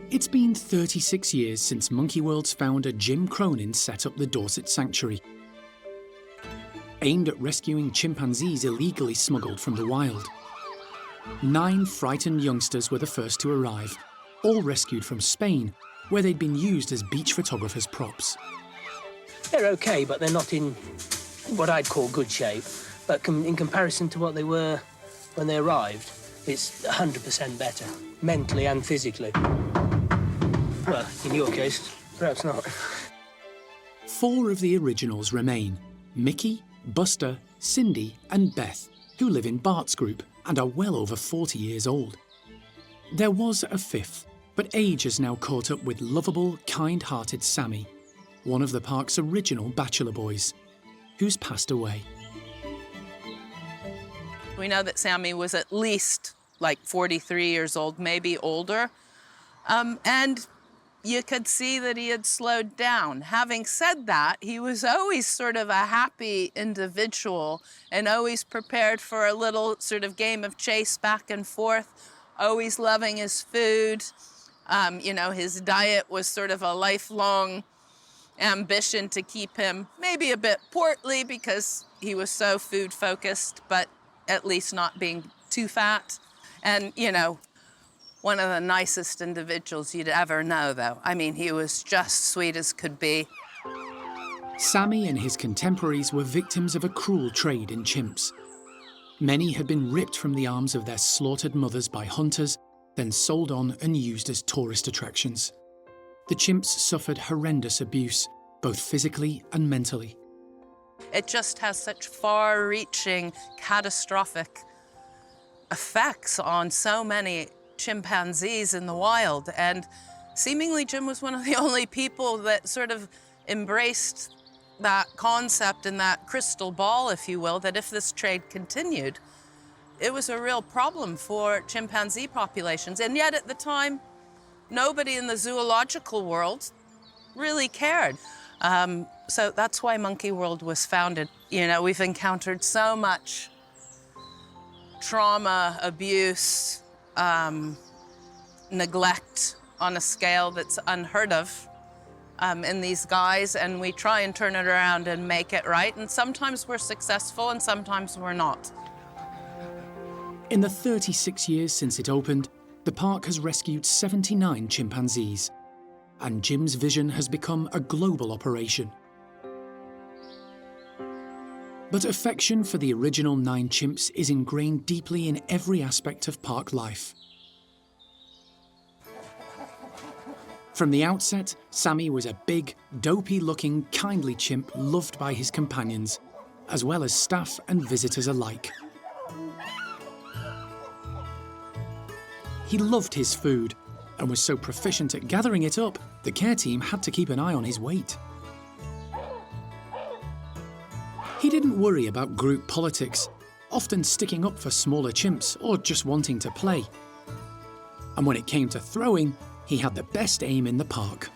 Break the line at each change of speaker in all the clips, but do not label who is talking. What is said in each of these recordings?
It's been 36 years since Monkey World's founder Jim Cronin set up the Dorset Sanctuary, aimed at rescuing chimpanzees illegally smuggled from the wild. 9 frightened youngsters were the first to arrive, all rescued from Spain, where they'd been used as beach photographers' props.
They're okay, but they're not in what I'd call good shape. But in comparison to what they were when they arrived, it's 100% better, mentally and physically. Well, in your case, perhaps not.
4 of the originals remain: Mickey, Buster, Cindy and Beth, who live in Bart's group and are well over 40 years old. There was a 5th, but age has now caught up with lovable, kind-hearted Sammy, one of the park's original Bachelor Boys, who's passed away.
We know that Sammy was at least like 43 years old, maybe older, and you could see that he had slowed down. Having said that, he was always sort of a happy individual and always prepared for a little sort of game of chase back and forth, always loving his food. You know, his diet was sort of a lifelong ambition to keep him maybe a bit portly because he was so food-focused, but at least not being too fat. And, you know, one of the nicest individuals you'd ever know, though. I mean, he was just sweet as could be.
Sammy and his contemporaries were victims of a cruel trade in chimps. Many had been ripped from the arms of their slaughtered mothers by hunters, then sold on and used as tourist attractions. The chimps suffered horrendous abuse, both physically and mentally.
It just has such far-reaching, catastrophic effects on so many chimpanzees in the wild, and seemingly Jim was one of the only people that sort of embraced that concept and that crystal ball, if you will, that if this trade continued, it was a real problem for chimpanzee populations. And yet at the time, nobody in the zoological world really cared. So that's why Monkey World was founded. You know, we've encountered so much trauma, abuse, neglect on a scale that's unheard of in these guys, and we try and turn it around and make it right. And sometimes we're successful and sometimes we're not.
In the 36 years since it opened, the park has rescued 79 chimpanzees, and Jim's vision has become a global operation. But affection for the original 9 chimps is ingrained deeply in every aspect of park life. From the outset, Sammy was a big, dopey-looking, kindly chimp loved by his companions, as well as staff and visitors alike. He loved his food and was so proficient at gathering it up, the care team had to keep an eye on his weight. He didn't worry about group politics, often sticking up for smaller chimps or just wanting to play. And when it came to throwing, he had the best aim in the park.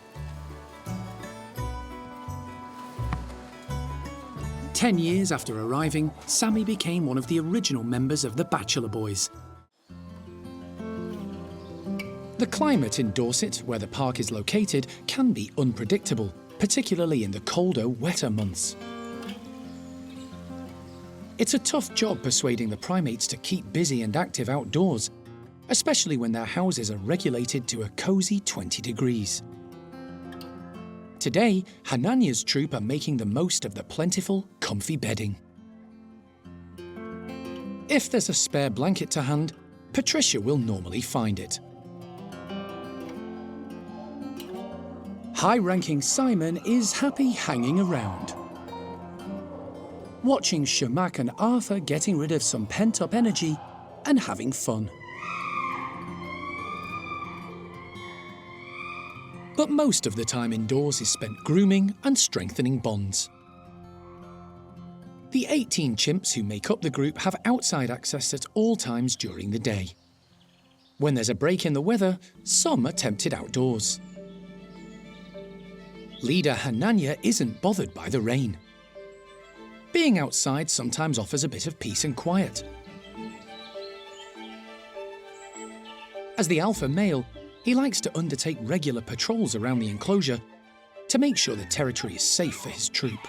10 years after arriving, Sammy became one of the original members of the Bachelor Boys. The climate in Dorset, where the park is located, can be unpredictable, particularly in the colder, wetter months. It's a tough job persuading the primates to keep busy and active outdoors, especially when their houses are regulated to a cosy 20 degrees. Today, Hananya's troop are making the most of the plentiful, comfy bedding. If there's a spare blanket to hand, Patricia will normally find it. High-ranking Simon is happy hanging around, watching Shamak and Arthur getting rid of some pent-up energy and having fun. But most of the time indoors is spent grooming and strengthening bonds. The 18 chimps who make up the group have outside access at all times during the day. When there's a break in the weather, some are tempted outdoors. Leader Hananya isn't bothered by the rain. Being outside sometimes offers a bit of peace and quiet. As the alpha male, He likes to undertake regular patrols around the enclosure to make sure the territory is safe for his troop.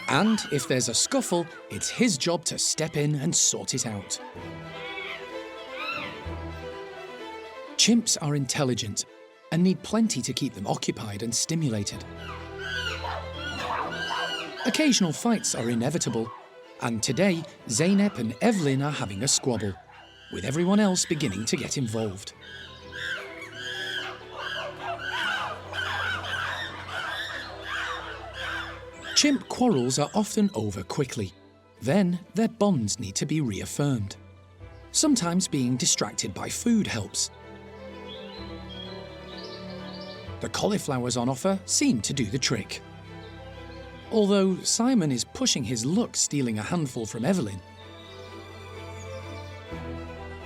And if there's a scuffle, it's his job to step in and sort it out. Chimps are intelligent and need plenty to keep them occupied and stimulated. Occasional fights are inevitable, and today Zeynep and Evelyn are having a squabble, with everyone else beginning to get involved. Chimp quarrels are often over quickly. Then their bonds need to be reaffirmed. Sometimes being distracted by food helps. The cauliflowers on offer seem to do the trick. Although Simon is pushing his luck stealing a handful from Evelyn.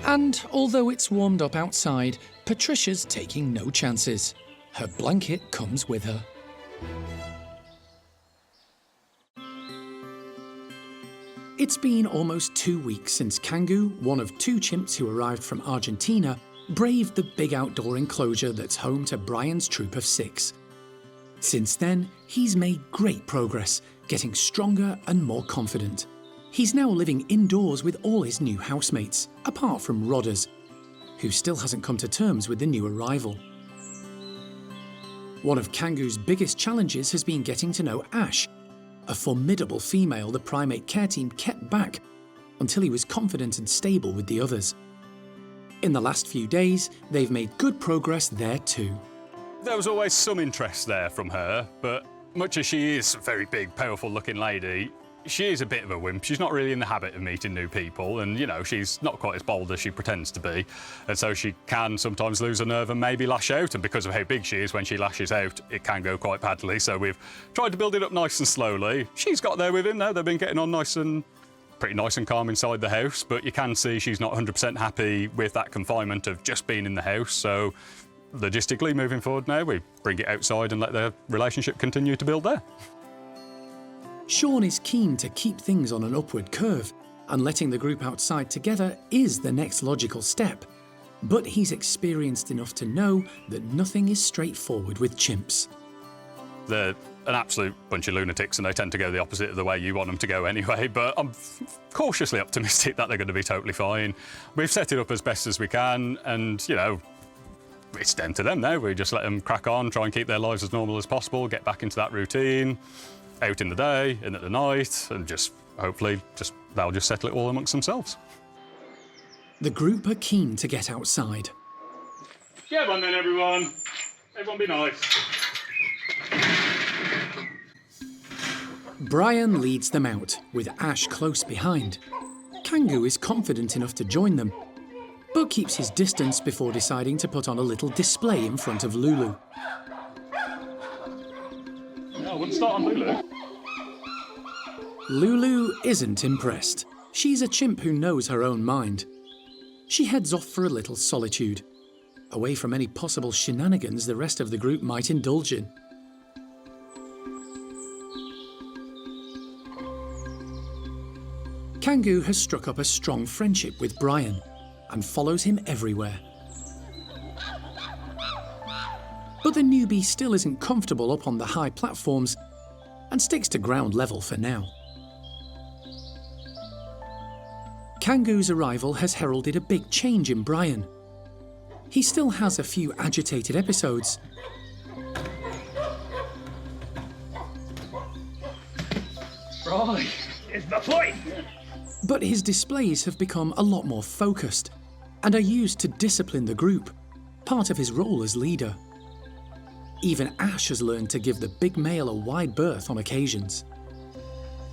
And although it's warmed up outside, Patricia's taking no chances. Her blanket comes with her. It's been almost 2 weeks since Kangu, one of 2 chimps who arrived from Argentina, braved the big outdoor enclosure that's home to Brian's troop of 6. Since then, he's made great progress, getting stronger and more confident. He's now living indoors with all his new housemates, apart from Rodders, who still hasn't come to terms with the new arrival. One of Kangu's biggest challenges has been getting to know Ash, a formidable female the primate care team kept back until he was confident and stable with the others. In the last few days, they've made good progress there too.
There was always some interest there from her, but much as she is a very big, powerful-looking lady, she is a bit of a wimp. She's not really in the habit of meeting new people, and, you know, she's not quite as bold as she pretends to be. And so she can sometimes lose her nerve and maybe lash out, and because of how big she is, when she lashes out, it can go quite badly. So we've tried to build it up nice and slowly. She's got there with him now. They've been getting on pretty nice and calm inside the house, but you can see she's not 100% happy with that confinement of just being in the house. So logistically, moving forward now, we bring it outside and let their relationship continue to build there.
Sean is keen to keep things on an upward curve, and letting the group outside together is the next logical step. But he's experienced enough to know that nothing is straightforward with chimps.
They're an absolute bunch of lunatics, and they tend to go the opposite of the way you want them to go anyway, but I'm cautiously optimistic that they're going to be totally fine. We've set it up as best as we can, and, you know, it's down to them now. We just let them crack on, try and keep their lives as normal as possible, get back into that routine, out in the day, in at the night, and just hopefully they'll just settle it all amongst themselves.
The group are keen to get outside.
Get on then, everyone. Everyone be nice.
Brian leads them out, with Ash close behind. Kangu is confident enough to join them, but keeps his distance before deciding to put on a little display in front of Lulu.
No, I wouldn't start on Lulu.
Lulu isn't impressed. She's a chimp who knows her own mind. She heads off for a little solitude, away from any possible shenanigans the rest of the group might indulge in. Kangu has struck up a strong friendship with Brian and follows him everywhere. But the newbie still isn't comfortable up on the high platforms and sticks to ground level for now. Kangu's arrival has heralded a big change in Brian. He still has a few agitated episodes.
Right, it's the point.
But his displays have become a lot more focused and are used to discipline the group, part of his role as leader. Even Ash has learned to give the big male a wide berth on occasions.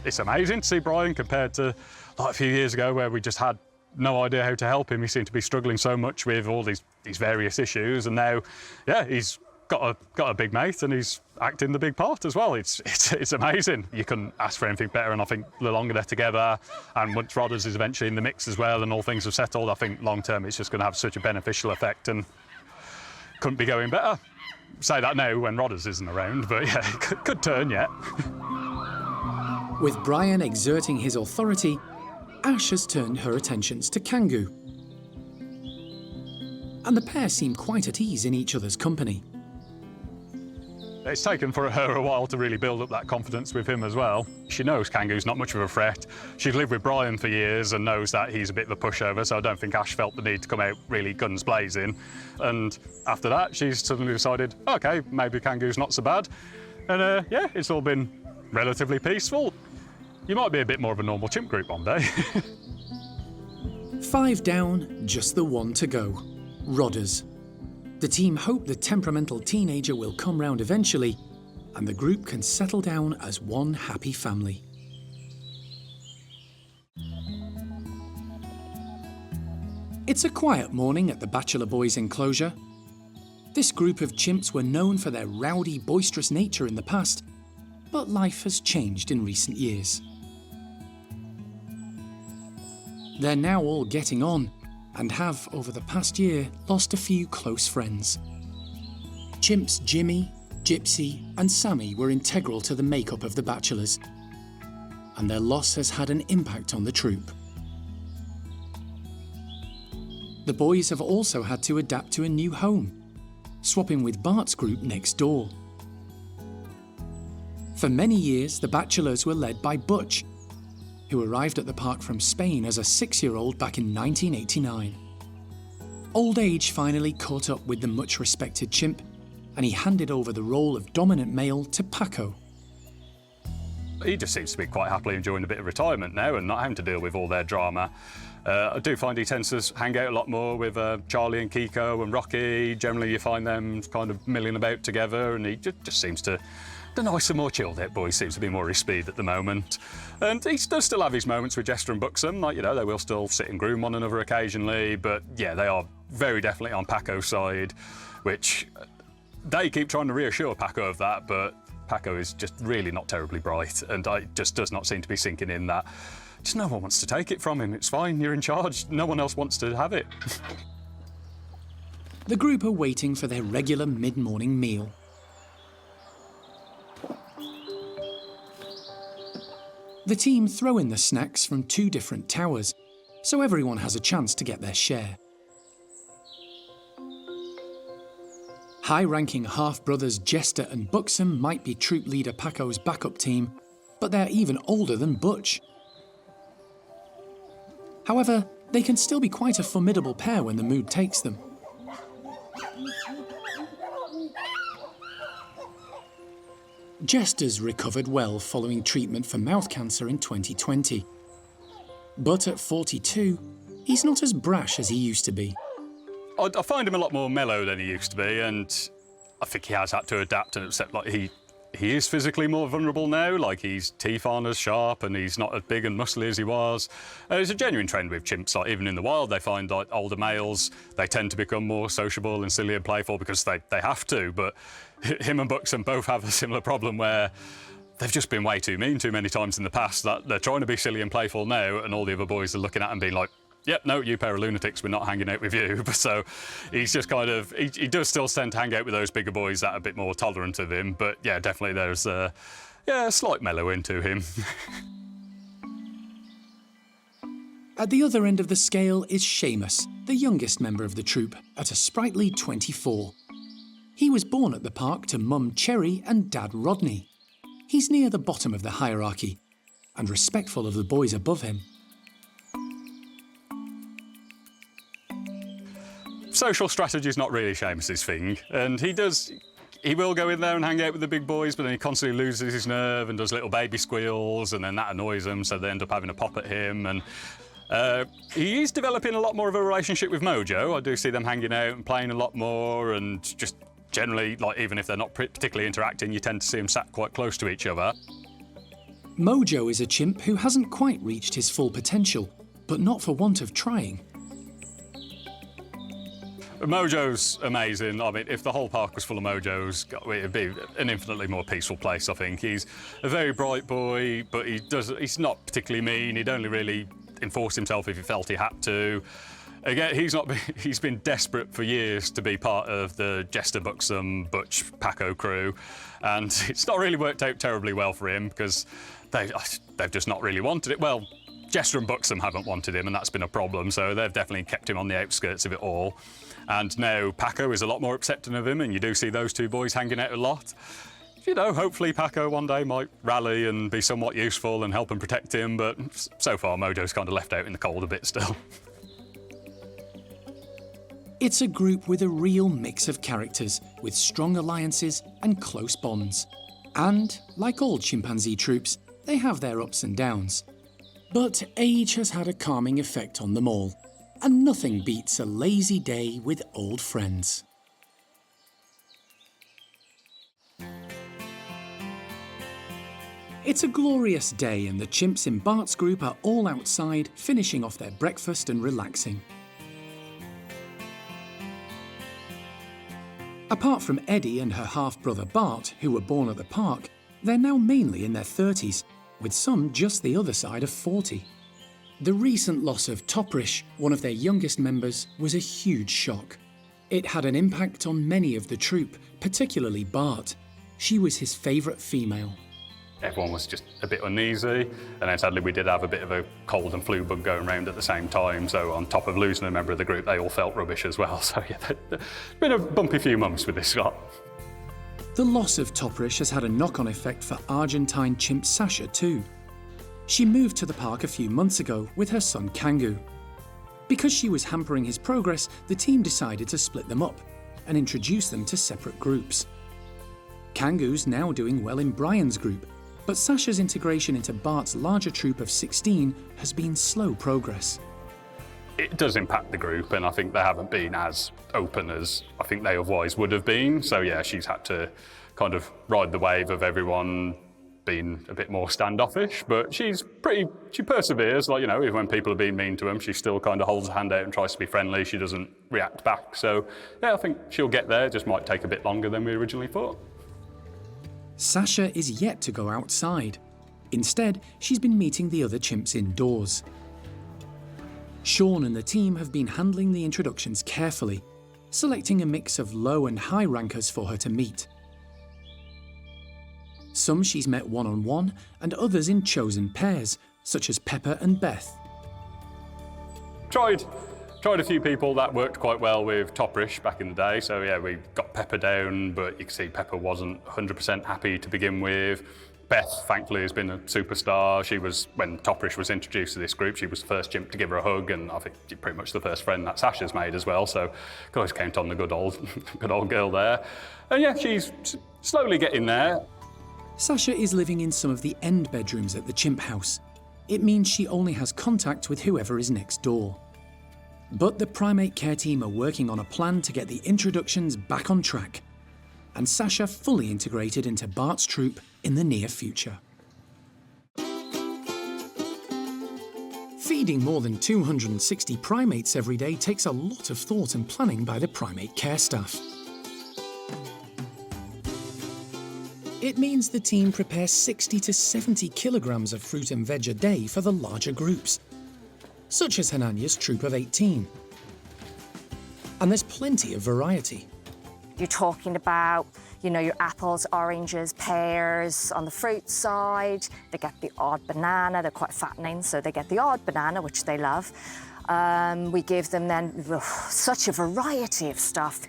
It's amazing to see Brian compared to like a few years ago where we just had no idea how to help him. He seemed to be struggling so much with all these various issues, and now, yeah, he's got a big mate and he's acting the big part as well. It's amazing. You couldn't ask for anything better, and I think the longer they're together, and once Rodders is eventually in the mix as well and all things have settled, I think long term it's just going to have such a beneficial effect and couldn't be going better. Say that now when Rodders isn't around, but yeah, it could turn yet.
With Brian exerting his authority, Ash has turned her attentions to Kangu. and the pair seem quite at ease in each other's company.
It's taken for her a while to really build up that confidence with him as well. She knows Kangu's not much of a threat. She's lived with Brian for years and knows that he's a bit of a pushover, so I don't think Ash felt the need to come out really guns blazing. And after that, she's suddenly decided, OK, maybe Kangu's not so bad. And yeah, it's all been relatively peaceful. You might be a bit more of a normal chimp group one day.
5 down, just the one to go. Rodders. The team hope the temperamental teenager will come round eventually, and the group can settle down as one happy family. It's a quiet morning at the Bachelor Boys enclosure. This group of chimps were known for their rowdy, boisterous nature in the past, but life has changed in recent years. They're now all getting on, and have, over the past year, lost a few close friends. Chimps Jimmy, Gypsy and Sammy were integral to the makeup of the Bachelors, and their loss has had an impact on the troupe. The boys have also had to adapt to a new home, swapping with Bart's group next door. For many years, the Bachelors were led by Butch, who arrived at the park from Spain as a 6-year-old back in 1989. Old age finally caught up with the much-respected chimp, and he handed over the role of dominant male to Paco.
He just seems to be quite happily enjoying a bit of retirement now and not having to deal with all their drama. I do find he tends to hang out a lot more with Charlie and Kiko and Rocky. Generally, you find them kind of milling about together, and he just seems to... The nicer, more chilled out boy seems to be more his speed at the moment. And he does still have his moments with Jester and Buxom, like, you know, they will still sit and groom one another occasionally, but yeah, they are very definitely on Paco's side, which they keep trying to reassure Paco of that, but Paco is just really not terribly bright, and it just does not seem to be sinking in that just no one wants to take it from him. It's fine, you're in charge, no one else wants to have it.
The group are waiting for their regular mid-morning meal. The team throw in the snacks from 2 different towers, so everyone has a chance to get their share. High-ranking half-brothers Jester and Buxom might be troop leader Paco's backup team, but they're even older than Butch. However, they can still be quite a formidable pair when the mood takes them. Jester's recovered well following treatment for mouth cancer in 2020. But at 42, he's not as brash as he used to be.
I find him a lot more mellow than he used to be, and I think he has had to adapt and accept, like, he is physically more vulnerable now, like his teeth aren't as sharp and he's not as big and muscly as he was. It's a genuine trend with chimps, like even in the wild they find like older males, they tend to become more sociable and silly and playful because they have to, but him and Buxom both have a similar problem where they've just been way too mean too many times in the past, that they're trying to be silly and playful now and all the other boys are looking at him being like, yep, no, you pair of lunatics, we're not hanging out with you. So he's just kind of, he does still tend to hang out with those bigger boys that are a bit more tolerant of him. But yeah, definitely there's a slight mellowing to him.
At the other end of the scale is Seamus, the youngest member of the troupe, at a sprightly 24. He was born at the park to Mum Cherry and Dad Rodney. He's near the bottom of the hierarchy and respectful of the boys above him.
Social strategy is not really Seamus's thing, and he will go in there and hang out with the big boys, but then he constantly loses his nerve and does little baby squeals, and then that annoys them, so they end up having a pop at him. And he is developing a lot more of a relationship with Mojo. I do see them hanging out and playing a lot more, and just generally, like, even if they're not particularly interacting, you tend to see them sat quite close to each other.
Mojo is a chimp who hasn't quite reached his full potential, but not for want of trying.
Mojo's amazing. I mean, if the whole park was full of Mojos, it'd be an infinitely more peaceful place, I think. He's a very bright boy, but he's not particularly mean. He'd only really enforce himself if he felt he had to. Again, he's been desperate for years to be part of the Jester, Buxom, Butch, Paco crew, and it's not really worked out terribly well for him because they've just not really wanted it. Well, Jester and Buxom haven't wanted him, and that's been a problem, so they've definitely kept him on the outskirts of it all. And now Paco is a lot more accepting of him, and you do see those two boys hanging out a lot. You know, hopefully Paco one day might rally and be somewhat useful and help and protect him, but so far Mojo's kind of left out in the cold a bit still.
It's a group with a real mix of characters, with strong alliances and close bonds. And, like all chimpanzee troops, they have their ups and downs. But age has had a calming effect on them all, and nothing beats a lazy day with old friends. It's a glorious day and the chimps in Bart's group are all outside, finishing off their breakfast and relaxing. Apart from Eddie and her half-brother Bart, who were born at the park, they're now mainly in their 30s, with some just the other side of 40. The recent loss of Toprish, one of their youngest members, was a huge shock. It had an impact on many of the troop, particularly Bart. She was his favourite female.
Everyone was just a bit uneasy, and then sadly we did have a bit of a cold and flu bug going around at the same time, so on top of losing a member of the group, they all felt rubbish as well. So yeah, it's been a bumpy few months with this lot.
The loss of Toprish has had a knock-on effect for Argentine chimp Sasha too. She moved to the park a few months ago with her son Kangu. Because she was hampering his progress, the team decided to split them up and introduce them to separate groups. Kangu's now doing well in Brian's group, but Sasha's integration into Bart's larger troop of 16 has been slow progress.
It does impact the group, and I think they haven't been as open as I think they otherwise would have been. So yeah, she's had to kind of ride the wave of everyone being a bit more standoffish, but she perseveres. Like, you know, even when people are being mean to him, she still kind of holds a hand out and tries to be friendly. She doesn't react back. So yeah, I think she'll get there. It just might take a bit longer than we originally thought.
Sasha is yet to go outside. Instead, she's been meeting the other chimps indoors. Sean and the team have been handling the introductions carefully, selecting a mix of low and high rankers for her to meet. Some she's met one-on-one, and others in chosen pairs, such as Pepper and Beth.
Tried a few people. That worked quite well with Toprish back in the day. So yeah, we got Pepper down, but you can see Pepper wasn't 100% happy to begin with. Beth, thankfully, has been a superstar. She was, when Toprish was introduced to this group, she was the first chimp to give her a hug, and I think pretty much the first friend that Sasha's made as well. So guys count on the good old girl there. And yeah, she's slowly getting there.
Sasha is living in some of the end bedrooms at the chimp house. It means she only has contact with whoever is next door. But the primate care team are working on a plan to get the introductions back on track, and Sasha fully integrated into Bart's troop in the near future. Feeding more than 260 primates every day takes a lot of thought and planning by the primate care staff. It means the team prepares 60 to 70 kilograms of fruit and veg a day for the larger groups, such as Hananya's troop of 18. And there's plenty of variety.
You're talking about, you know, your apples, oranges, pears. On the fruit side, they get the odd banana. They're quite fattening, so they get the odd banana, which they love. We give them then such a variety of stuff.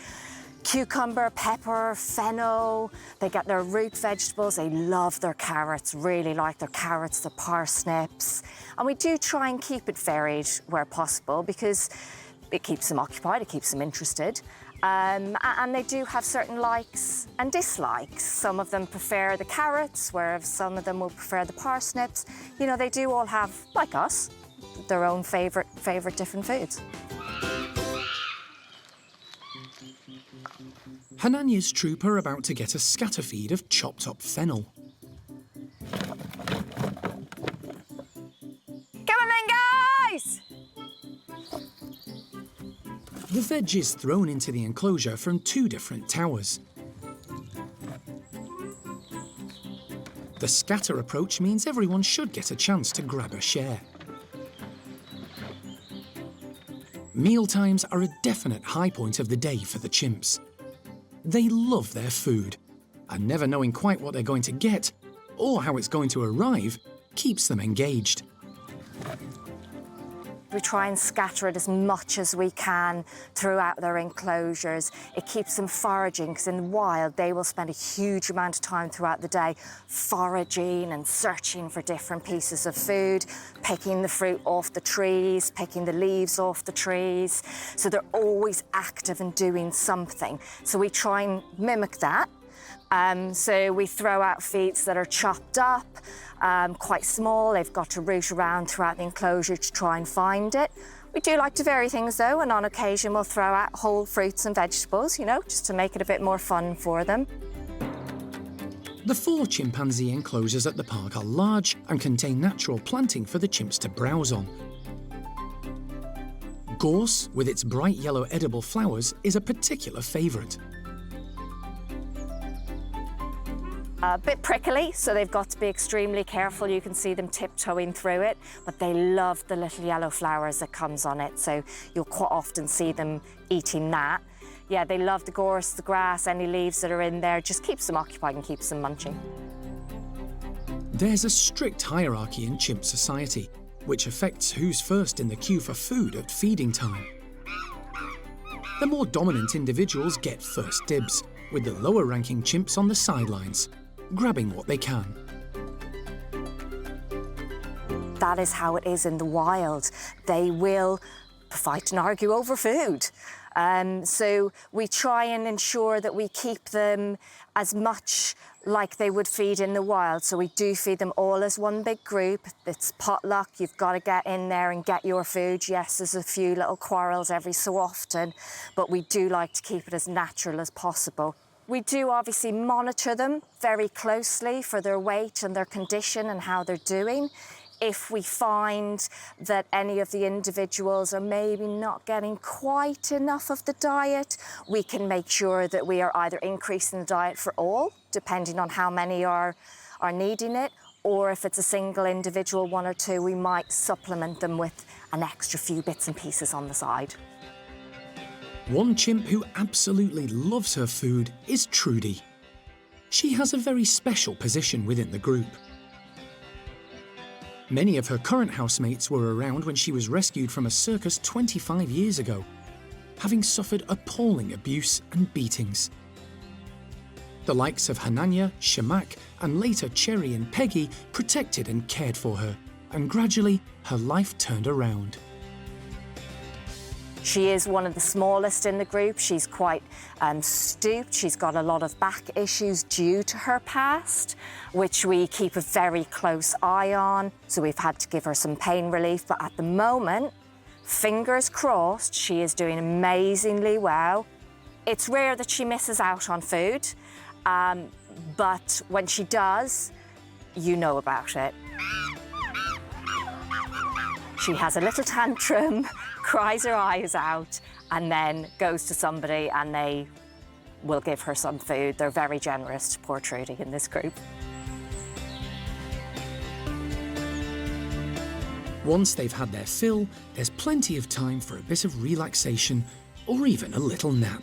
Cucumber, pepper, fennel. They get their root vegetables. They love their carrots, really like their carrots, their parsnips. And we do try and keep it varied where possible because it keeps them occupied, it keeps them interested. And they do have certain likes and dislikes. Some of them prefer the carrots, whereas some of them will prefer the parsnips. You know, they do all have, like us, their own favourite different foods.
Hananya's troop are about to get a scatter feed of chopped up fennel.
Come on then, guys!
The veg is thrown into the enclosure from 2 different towers. The scatter approach means everyone should get a chance to grab a share. Mealtimes are a definite high point of the day for the chimps. They love their food, and never knowing quite what they're going to get, or how it's going to arrive, keeps them engaged.
We try and scatter it as much as we can throughout their enclosures. It keeps them foraging, because in the wild, they will spend a huge amount of time throughout the day foraging and searching for different pieces of food, picking the fruit off the trees, picking the leaves off the trees. So they're always active and doing something. So we try and mimic that. So we throw out feeds that are chopped up, quite small. They've got to root around throughout the enclosure to try and find it. We do like to vary things though, and on occasion we'll throw out whole fruits and vegetables, you know, just to make it a bit more fun for them.
The 4 chimpanzee enclosures at the park are large and contain natural planting for the chimps to browse on. Gorse, with its bright yellow edible flowers, is a particular favourite.
A bit prickly, so they've got to be extremely careful. You can see them tiptoeing through it, but they love the little yellow flowers that comes on it, so you'll quite often see them eating that. Yeah, they love the gorse, the grass, any leaves that are in there, just keeps them occupied and keeps them munching.
There's a strict hierarchy in chimp society, which affects who's first in the queue for food at feeding time. The more dominant individuals get first dibs, with the lower-ranking chimps on the sidelines, grabbing what they can.
That is how it is in the wild. They will fight and argue over food. So we try and ensure that we keep them as much like they would feed in the wild. So we do feed them all as one big group. It's potluck. You've got to get in there and get your food. Yes, there's a few little quarrels every so often, but we do like to keep it as natural as possible. We do obviously monitor them very closely for their weight and their condition and how they're doing. If we find that any of the individuals are maybe not getting quite enough of the diet, we can make sure that we are either increasing the diet for all, depending on how many are needing it, or if it's a single individual, 1 or 2, we might supplement them with an extra few bits and pieces on the side.
One chimp who absolutely loves her food is Trudy. She has a very special position within the group. Many of her current housemates were around when she was rescued from a circus 25 years ago, having suffered appalling abuse and beatings. The likes of Hananya, Shamak, and later Cherry and Peggy protected and cared for her, and gradually her life turned around.
She is one of the smallest in the group. She's quite stooped. She's got a lot of back issues due to her past, which we keep a very close eye on. So we've had to give her some pain relief. But at the moment, fingers crossed, she is doing amazingly well. It's rare that she misses out on food, but when she does, you know about it. She has a little tantrum, cries her eyes out, and then goes to somebody and they will give her some food. They're very generous to poor Trudy in this group.
Once they've had their fill, there's plenty of time for a bit of relaxation or even a little nap.